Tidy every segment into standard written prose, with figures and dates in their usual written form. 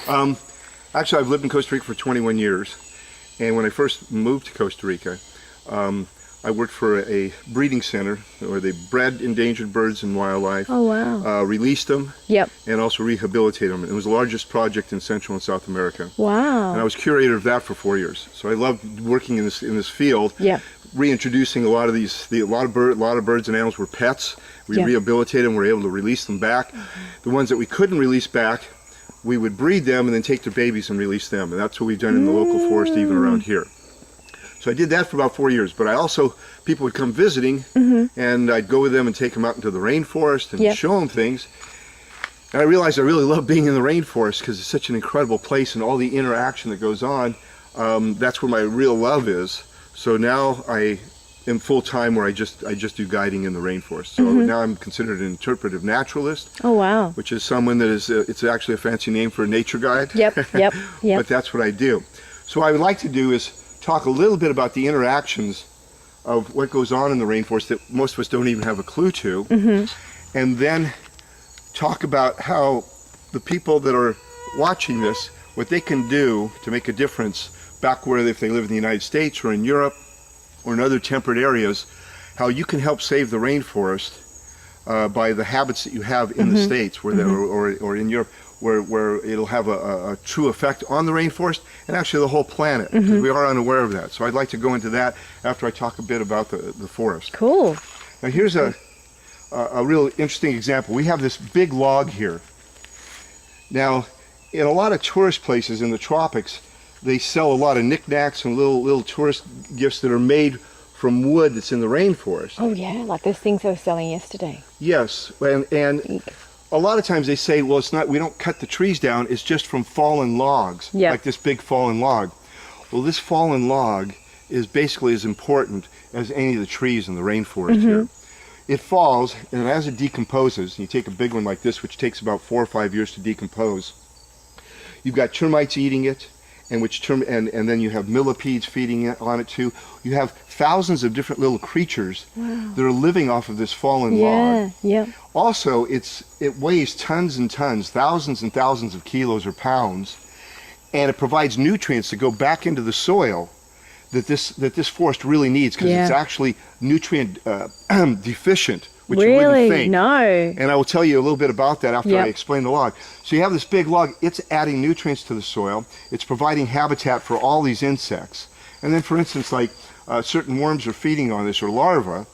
Actually, I've lived in Costa Rica for 21 years, and when I first moved to Costa Rica, I worked for a breeding center where they bred endangered birds and wildlife. Oh, wow. Released them. Yep. And also rehabilitate them. It was the largest project in Central and South America. Wow. And I was curator of that for 4 years. So I loved working in this field. Yeah. Reintroducing a lot of birds and animals were pets. We rehabilitated them. We were able to release them back. The ones that we couldn't release back, we would breed them and then take their babies and release them. And that's what we've done in the local forest, even around here. So I did that for about 4 years, but I also, people would come visiting, and I'd go with them and take them out into the rainforest and show them things. And I realized I really love being in the rainforest because it's such an incredible place and all the interaction that goes on. That's where my real love is. So now I am full-time where I just do guiding in the rainforest. So now I'm considered an interpretive naturalist. Oh, wow. Which is someone that is, it's actually a fancy name for a nature guide. Yep. But that's what I do. So what I would like to do is talk a little bit about the interactions of what goes on in the rainforest that most of us don't even have a clue to, and then talk about how the people that are watching this, what they can do to make a difference back where, if they live in the United States or in Europe or in other temperate areas, how you can help save the rainforest by the habits that you have in the States where or in Europe, where it'll have a true effect on the rainforest and actually the whole planet, because we are unaware of that. So I'd like to go into that after I talk a bit about the forest. Cool. Now here's a real interesting example. We have this big log here. Now, in a lot of tourist places in the tropics, they sell a lot of knickknacks and little tourist gifts that are made from wood that's in the rainforest. Oh yeah, like those things I was selling yesterday. Yes, and a lot of times they say, well, it's not, we don't cut the trees down, it's just from fallen logs, like this big fallen log. Well, this fallen log is basically as important as any of the trees in the rainforest here. It falls, and as it decomposes, you take a big one like this, which takes about 4 or 5 years to decompose, you've got termites eating it, and then you have millipedes feeding on it too. You have thousands of different little creatures that are living off of this fallen log. Also, it weighs tons and tons, thousands and thousands of kilos or pounds, and it provides nutrients to go back into the soil that this forest really needs, because it's actually nutrient deficient, which you wouldn't think. No. And I will tell you a little bit about that after I explain the log. So you have this big log, it's adding nutrients to the soil, it's providing habitat for all these insects. And then, for instance, like certain worms are feeding on this, or larvae,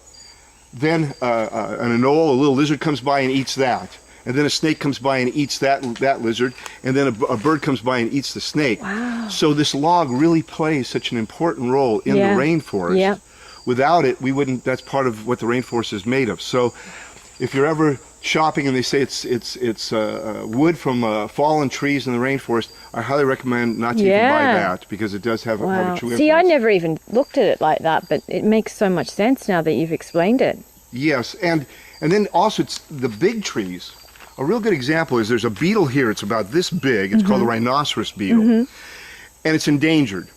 then an anole, a little lizard, comes by and eats that. And then a snake comes by and eats that lizard, and then a bird comes by and eats the snake. Wow. So this log really plays such an important role in the rainforest. Without it, we wouldn't. That's part of what the rainforest is made of. So, if you're ever shopping and they say it's wood from fallen trees in the rainforest, I highly recommend not to even buy that, because it does have a true influence. See, I never even looked at it like that, but it makes so much sense now that you've explained it. Yes, and then also it's the big trees. A real good example is there's a beetle here. It's about this big. It's called the rhinoceros beetle, and it's endangered.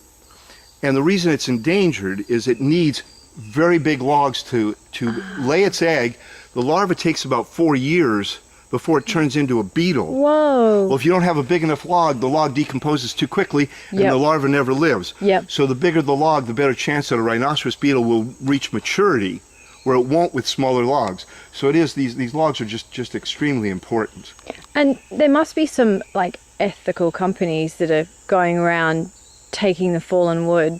And the reason it's endangered is it needs very big logs to lay its egg. The larva takes about 4 years before it turns into a beetle. Whoa. Well, if you don't have a big enough log, the log decomposes too quickly, and the larva never lives. So the bigger the log, the better chance that a rhinoceros beetle will reach maturity, where it won't with smaller logs. So it is, these logs are just extremely important. And there must be some like ethical companies that are going around taking the fallen wood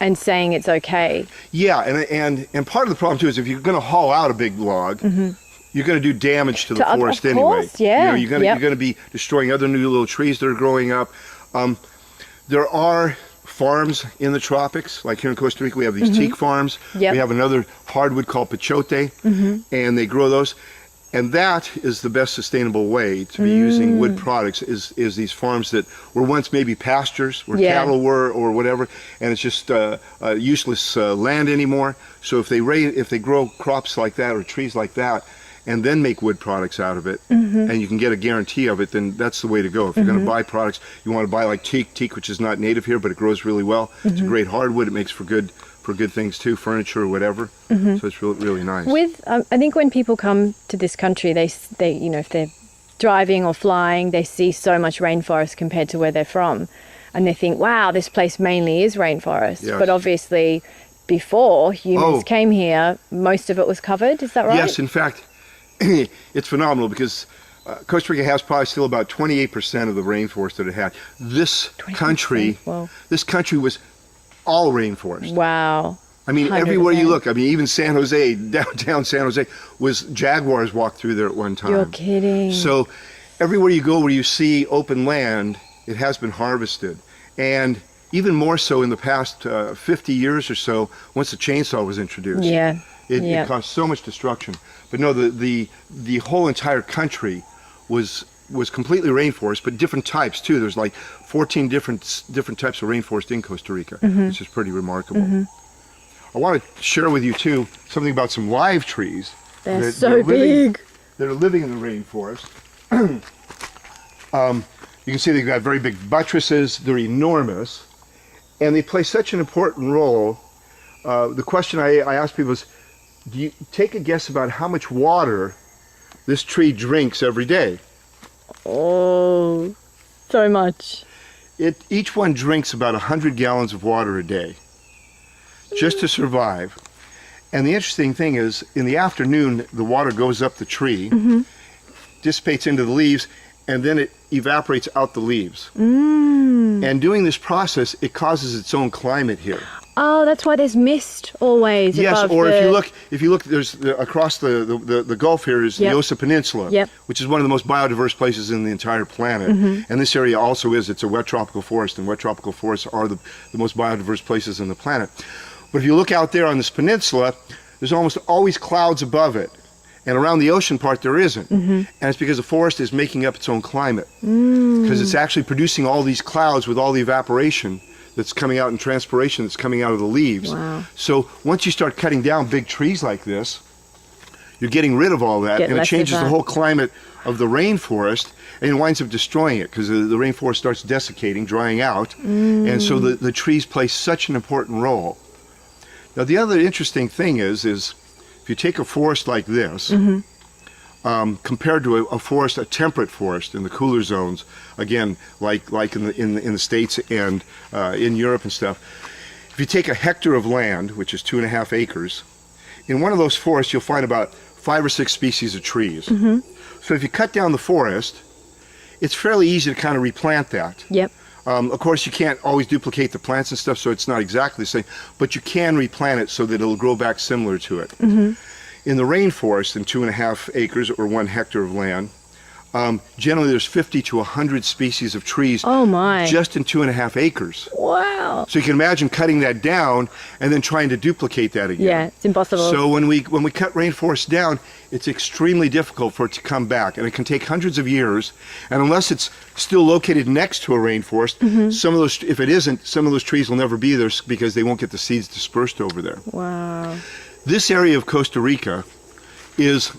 and saying it's okay. Yeah, and part of the problem too is if you're going to haul out a big log, you're going to do damage to the forest anyway. Course, yeah. You know, you're going to be destroying other new little trees that are growing up. There are farms in the tropics, like here in Costa Rica we have these teak farms. We have another hardwood called pachote, and they grow those. And that is the best sustainable way to be using wood products, is these farms that were once maybe pastures where cattle were or whatever, and it's just useless land anymore. So if they grow crops like that or trees like that, and then make wood products out of it, and you can get a guarantee of it, then that's the way to go. If you're going to buy products, you want to buy like teak, which is not native here, but it grows really well. It's a great hardwood. It makes for good things too, furniture or whatever. So it's really nice. With I think when people come to this country, they you know, if they're driving or flying, they see so much rainforest compared to where they're from. And they think, wow, this place mainly is rainforest. Yes. But obviously, before humans came here, most of it was covered. Is that right? Yes, in fact, it's phenomenal because Costa Rica has probably still about 28% of the rainforest that it had. This country, this country was all rainforest. Wow. I mean, 100%. Everywhere you look, I mean, even San Jose, downtown San Jose, was jaguars walked through there at one time. You're kidding. So everywhere you go where you see open land, it has been harvested. And even more so in the past 50 years or so, once the chainsaw was introduced. Yeah. It caused so much destruction. But no, the whole entire country was completely rainforest, but different types too. There's like 14 different types of rainforest in Costa Rica, which is pretty remarkable. I want to share with you too something about some live trees. They're so big. That are living in the rainforest. You can see they've got very big buttresses. They're enormous, and they play such an important role. The question I ask people is, do you take a guess about how much water this tree drinks every day? Oh, so much. Each one drinks about 100 gallons of water a day, just to survive. And the interesting thing is, in the afternoon, the water goes up the tree, dissipates into the leaves, and then it evaporates out the leaves. And doing this process, it causes its own climate here. Oh, that's why there's mist always. Yes, above or if you look, there's across the Gulf here is the Osa Peninsula, which is one of the most biodiverse places in the entire planet. And this area also it's a wet tropical forest, and wet tropical forests are the most biodiverse places on the planet. But if you look out there on this peninsula, there's almost always clouds above it. And around the ocean part, there isn't. And it's because the forest is making up its own climate. Because it's actually producing all these clouds with all the evaporation that's coming out and transpiration that's coming out of the leaves. Wow. So once you start cutting down big trees like this, you're getting rid of all that, and it changes the whole climate of the rainforest, and it winds up destroying it because the rainforest starts desiccating, drying out, and so the trees play such an important role. Now the other interesting thing is if you take a forest like this, compared to a forest, a temperate forest in the cooler zones, again, like in the States and in Europe and stuff, if you take a hectare of land, which is 2.5 acres, in one of those forests you'll find about 5 or 6 species of trees. So if you cut down the forest, it's fairly easy to kind of replant that. Yep. Of course, you can't always duplicate the plants and stuff, so it's not exactly the same, but you can replant it so that it'll grow back similar to it. In the rainforest, in 2.5 acres or 1 hectare of land, generally there's 50 to 100 species of trees just in 2.5 acres. Wow. So you can imagine cutting that down and then trying to duplicate that again. Yeah, it's impossible. So when we cut rainforest down, it's extremely difficult for it to come back, and it can take hundreds of years. And unless it's still located next to a rainforest, some of those, if it isn't, some of those trees will never be there because they won't get the seeds dispersed over there. Wow. This area of Costa Rica is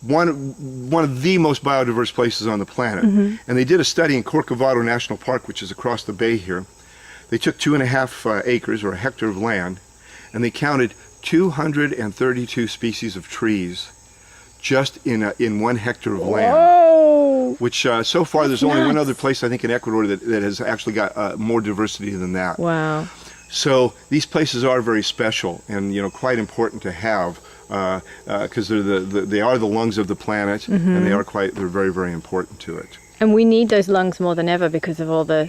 one of the most biodiverse places on the planet. And they did a study in Corcovado National Park, which is across the bay here. They took 2.5 acres or a hectare of land, and they counted 232 species of trees just in 1 hectare of land. Whoa. Which so far there's only one other place, I think, in Ecuador that has actually got more diversity than that. Wow. So these places are very special and quite important to have because they are the lungs of the planet, and they're very, very important to it. And we need those lungs more than ever because of all the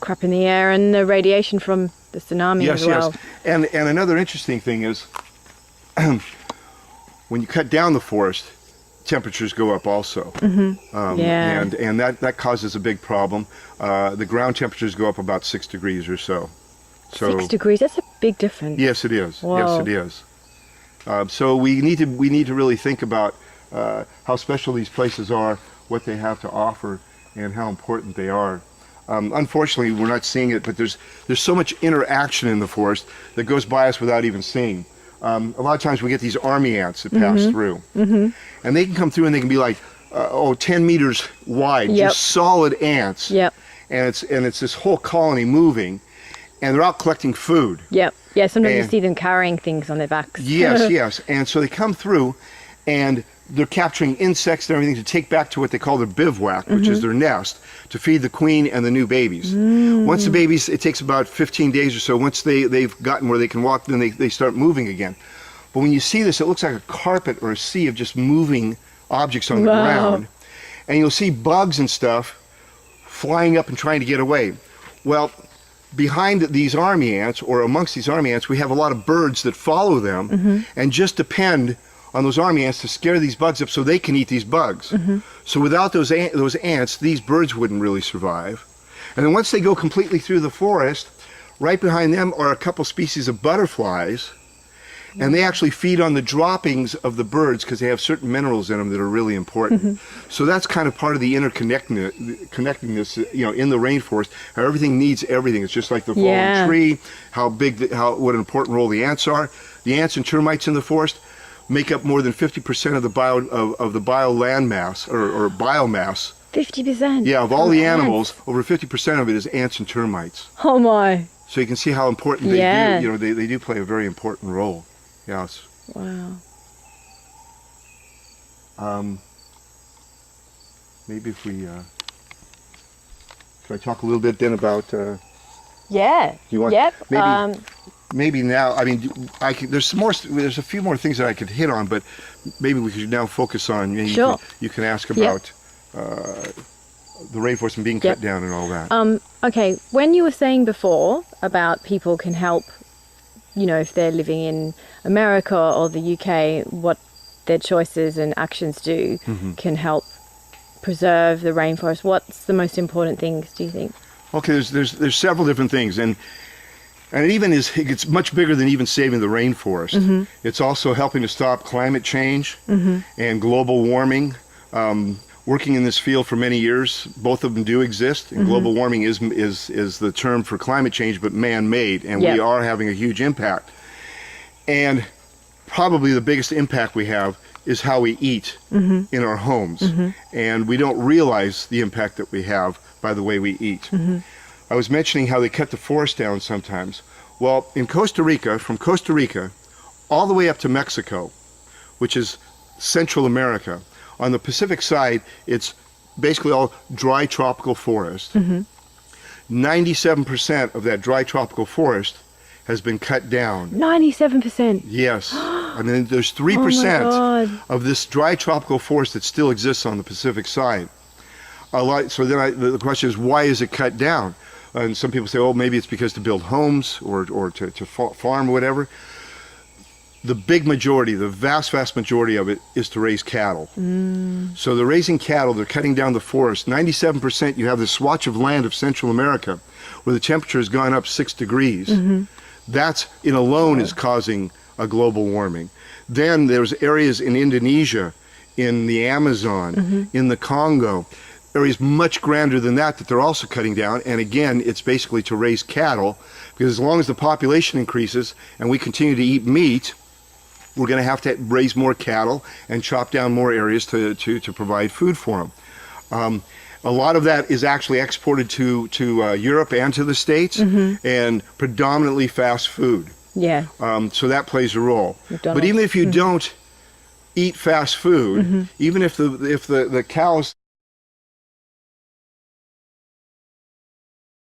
crap in the air and the radiation from the tsunami as well. Yes. And another interesting thing is when you cut down the forest, temperatures go up also. And that causes a big problem. The ground temperatures go up about 6 degrees or so. 6 degrees, that's a big difference. Yes, it is. Whoa. Yes, it is. So we need to really think about how special these places are, what they have to offer, and how important they are. Unfortunately, we're not seeing it, but there's so much interaction in the forest that goes by us without even seeing. A lot of times we get these army ants that pass through, and they can come through and they can be like 10 meters wide, just solid ants. And it's this whole colony moving, and they're out collecting food. Yeah, sometimes you see them carrying things on their backs. Yes. And so they come through, and they're capturing insects and everything to take back to what they call their bivouac, which is their nest, to feed the queen and the new babies. Once the babies, it takes about 15 days or so. Once they've gotten where they can walk, then they start moving again. But when you see this, it looks like a carpet or a sea of just moving objects on the ground. And you'll see bugs and stuff flying up and trying to get away. Well, behind these army ants, or amongst these army ants, we have a lot of birds that follow them and just depend on those army ants to scare these bugs up so they can eat these bugs. So without those ants, these birds wouldn't really survive. And then once they go completely through the forest, right behind them are a couple species of butterflies, and they actually feed on the droppings of the birds because they have certain minerals in them that are really important. So that's kind of part of the interconnectedness, you know, in the rainforest, how everything needs everything. It's just like the fallen tree, what an important role the ants are. The ants and termites in the forest make up more than 50% of the bio landmass or biomass. 50%? Yeah, of all the animals, over 50% of it is ants and termites. Oh my. So you can see how important they do. You know, they do play a very important role. Yes. Wow. Maybe if we should I talk a little bit then about Yeah. You want Yep. maybe now, I mean, there's a few more things that I could hit on, but maybe we could now focus on, Sure. You can ask about the rainforest and being cut down and all that. Okay, when you were saying before about people can help, you know, if they're living in America or the UK, what their choices and actions do can help preserve the rainforest. What's the most important things, do you think? Okay, there's several different things, and it gets much bigger than even saving the rainforest. It's also helping to stop climate change and global warming. Working in this field for many years, both of them do exist. And global warming is the term for climate change, but man-made, and we are having a huge impact. And probably the biggest impact we have is how we eat in our homes, and we don't realize the impact that we have by the way we eat. I was mentioning how they cut the forest down sometimes. Well, in Costa Rica, from Costa Rica all the way up to Mexico, which is Central America, on the Pacific side, it's basically all dry tropical forest. 97% of that dry tropical forest has been cut down. 97%? Yes. I mean, there's 3% of this dry tropical forest that still exists on the Pacific side. So then the question is, why is it cut down? And some people say, oh, maybe it's because to build homes or to farm or whatever. The big majority, the vast majority of it is to raise cattle. So they're raising cattle, they're cutting down the forest. 97%, you have this swatch of land of Central America where the temperature has gone up 6 degrees. That in alone is causing a global warming. Then there's areas in Indonesia, in the Amazon, in the Congo, areas much grander than that they're also cutting down. And again, it's basically to raise cattle, because as long as the population increases and we continue to eat meat, we're going to have to raise more cattle and chop down more areas to provide food for them. A lot of that is actually exported to Europe and to the States, and predominantly fast food. Yeah. So that plays a role. McDonald's. But even if you don't eat fast food, even if the cows